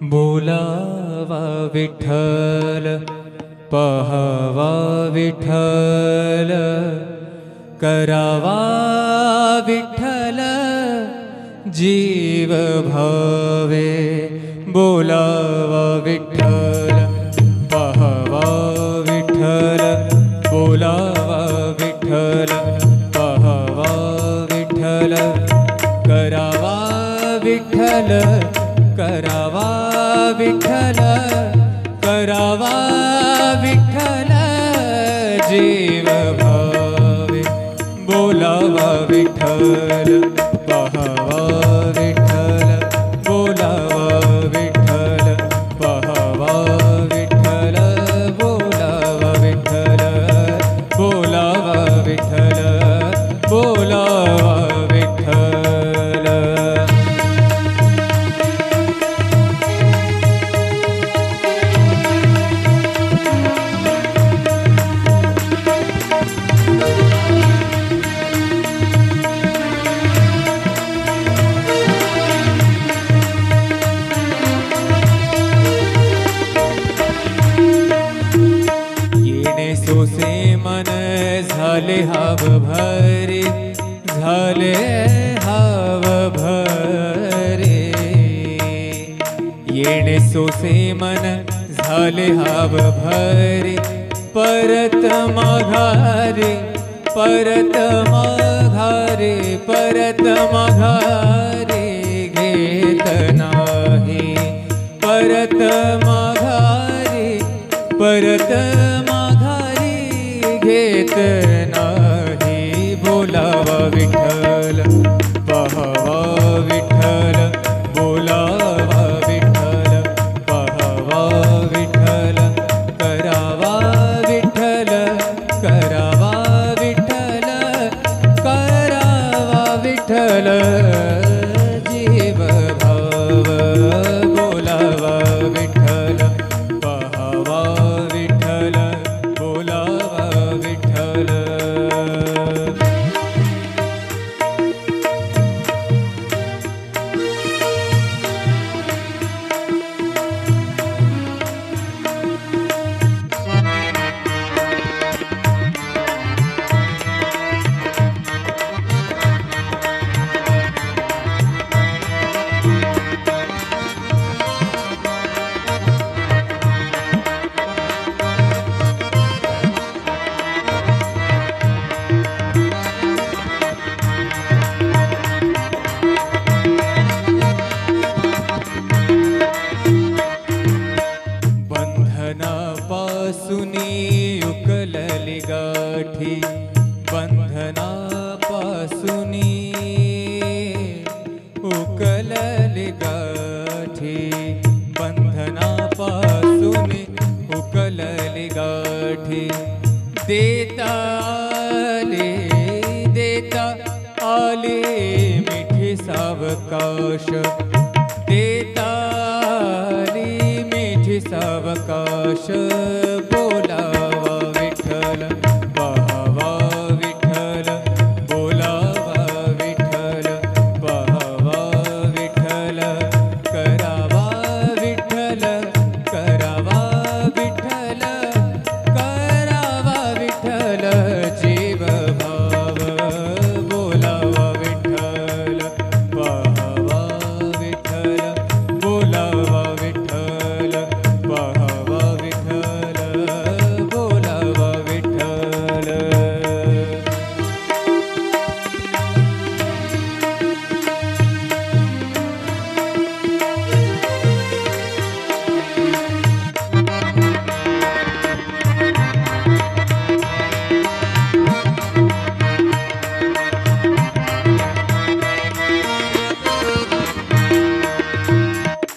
बोलावा विठ्ठल पहावा विठ्ठल करावा विठ्ठल जीव भावे बोलावा विठ्ठल पहावा विठ्ठल बोलावा विठ्ठल पहावा विठ्ठल करावा विठ्ठल करावा विठ्ठल करावा विठ्ठल जीव भावे बोलावा विठ्ठल पहावा विठ्ठल बोलावा विठ्ठल पहावा विठ्ठल बोलावा विठ्ठल बोलावा विठ्ठल बोलावा विठ्ठल। सोसे मन झाले हाव भरे झाले हाव भरे येणे सोसे मन झाले हाव भरे परत माघारे परत माघारे परत माघारे घेत नाही परत माघारे परत घेत नाही बोलावा विठ्ठल पहावा विठ्ठल बोलावा विठ्ठल पहावा विठ्ठल करावा विठ्ठल करावा विठ्ठल करावा विठ्ठल जीव भाव बोलावा विठ्ठल पहावा विठ्ठल बोलावा विठ्ठल। बंधनापासूनी उकलली गाठी बंधनापासूनी उकलली गाठी बंधनापासूनी उकलली गाठी देता आले मिठी सावकाश देता सावकाश बोलावा विठ्ठल पहावा विठ्ठल बोलावा विठ्ठल पहावा विठ्ठल करावा विठ्ठल करावा विठ्ठल करावा विठ्ठल जीव भाव बोलावा विठ्ठल पहावा विठ्ठल बोलावा विठ्ठल पहावा विठ्ठल बोलावा विठ्ठल।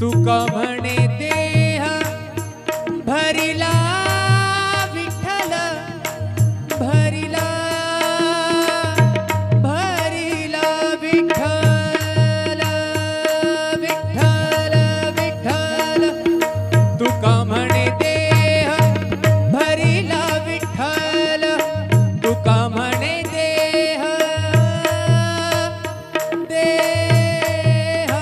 तुका म्हणे देह भरिला विठ्ठल भरिला भरिला विठ्ठल विठ्ठल विठ्ठल तुका म्हणे देह भरिला विठ्ठल तुका म्हणे देह देह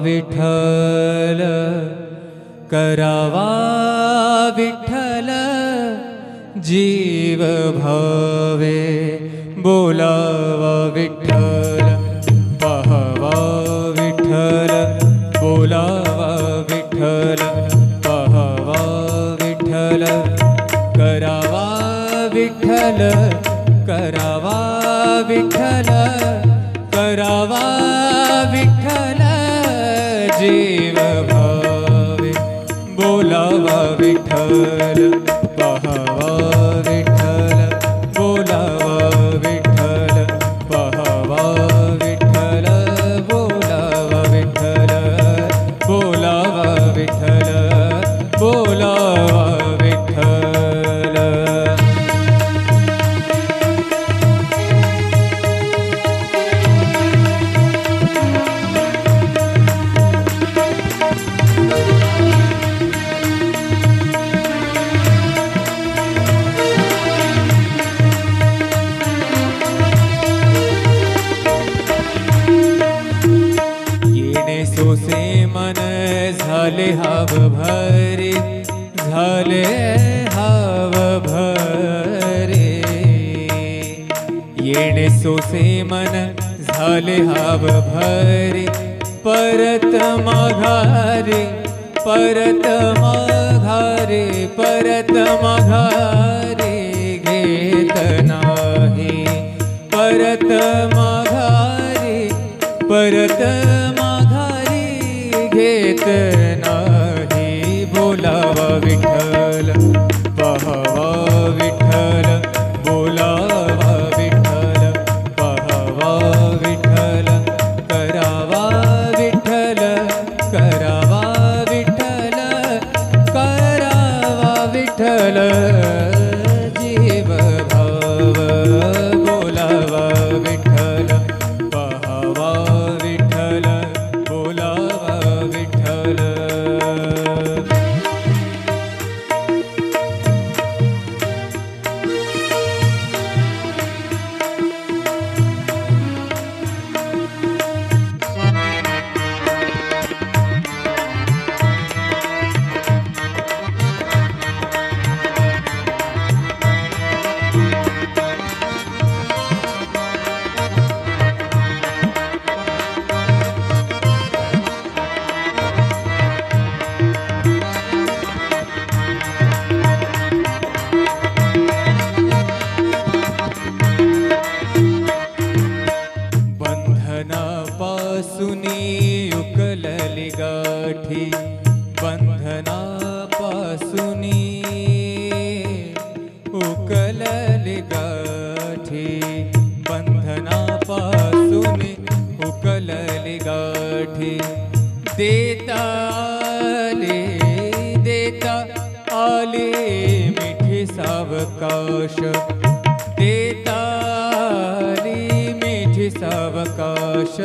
विठ्ठल करावा विठ्ठल जीव भावे बोलावा विठ्ठल पाहावा विठ्ठल बोलावा विठ्ठल पाहावा विठ्ठल करावा विठ्ठल करावा विठ्ठल करावा विठ्ठल जीव भावे बोलावा विठ्ठल पाहावा विठ्ठल बोलावा विठ्ठल पाहावा विठ्ठल बोलावा विठ्ठल बोलावा विठ्ठल बोलावा विठ्ठल. सोसे मन झाले हाव भरे झाले हाव भरे येणे सोसे मन झाले हाव भरे परत माघारे परत माघारे परत माघारे घेत नाही परत माघारे परत घेत नाही बोलावा विठ्ठल पाहावा विठ्ठल बोलावा विठ्ठल पाहावा विठ्ठल करावा विठ्ठल करावा विठ्ठल करावा विठ्ठल जीव भाव बोलावा विठ्ठल पाहावा विठ्ठल बोलावा विठ्ठल. बंधनापासूनी उकलली गाठी बंधनापासूनी उकलली गाठी बंधनापासूनी उकलली गाठी देता आले मिठी सावकाश देता सावकाश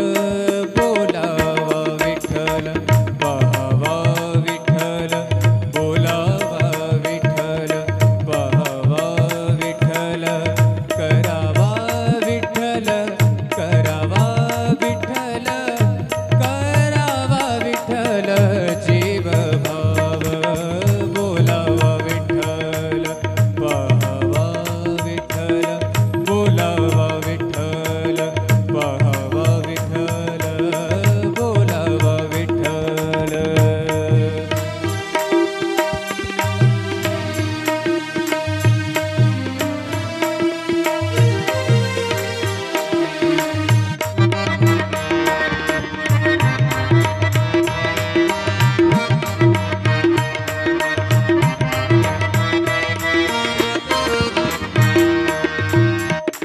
बोलावा विठ्ठल पाहावा विठ्ठल बोलावा विठ्ठल पाहावा विठ्ठल करावा विठ्ठल करावा विठ्ठल करावा विठ्ठल जीव भाव बोलावा विठ्ठल पाहावा विठ्ठल बोलावा विठ्ठल पाहावा विठ्ठल बोलावा विठ्ठल.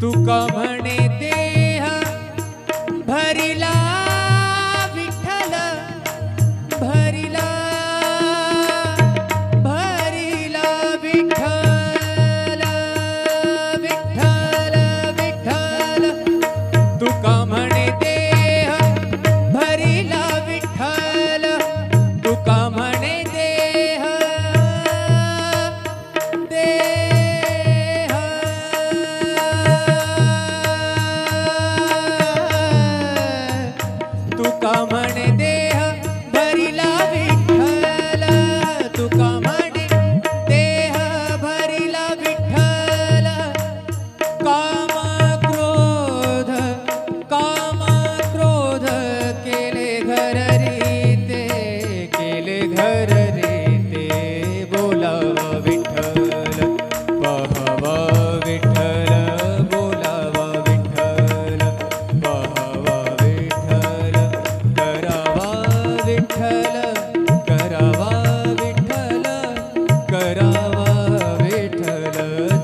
तुका म्हणे देह भरिला विठ्ठल भरिला भरिला विठ्ठल विठ्ठल विठ्ठल तुका म्हणे देह भरिला विठ्ठल तुका म्हणे देह तुका म्हणे देह विठ्ठल करावा विठ्ठल करावा विठ्ठल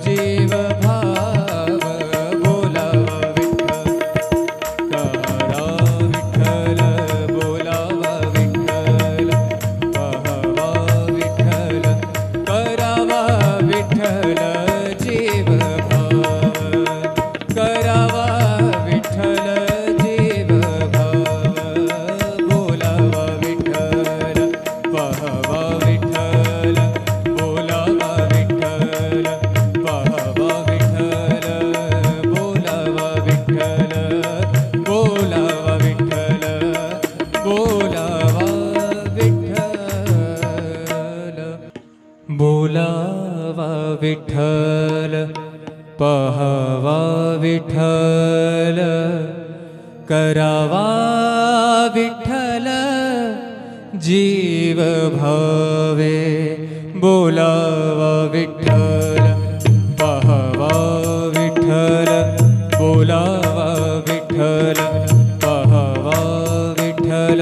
जीव भाव बोलावा विठ्ठल करा विठ्ठल बोलावा विठ्ठल पहावा विठ्ठल करावा विठ्ठल जीव भाव करावा विठ्ठल जीव भाव बोलावा विठ्ठल पहावा विठ्ठल बोलावा विठ्ठल पहावा विठ्ठल बोलावा विठ्ठल बोलावा विठ्ठल बोलावा विठ्ठल बोलावा विठ्ठल पहावा विठ्ठल करावा विठ्ठल जीव भावे बोलावा विठ्ठल पहावा विठ्ठल बोलावा विठ्ठल पहावा विठ्ठल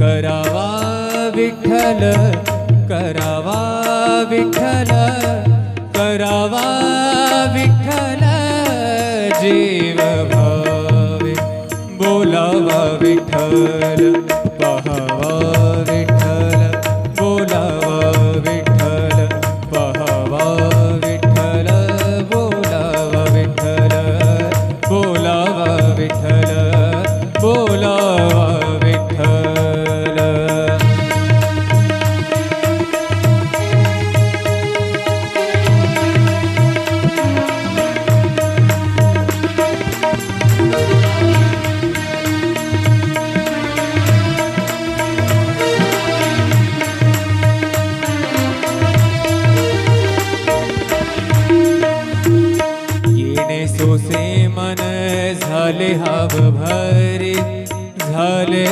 करावा विठ्ठल करावा विठ्ठल करावा विठ्ठल जीव भावे बोलावा विठ्ठल पहावा विठ्ठल बोलावा विठ्ठल पहावा विठ्ठल बोलावा विठ्ठल बोलावा विठ्ठल बोलावा विठ्ठल येणे सोसे मन झाले हाव भरी झाले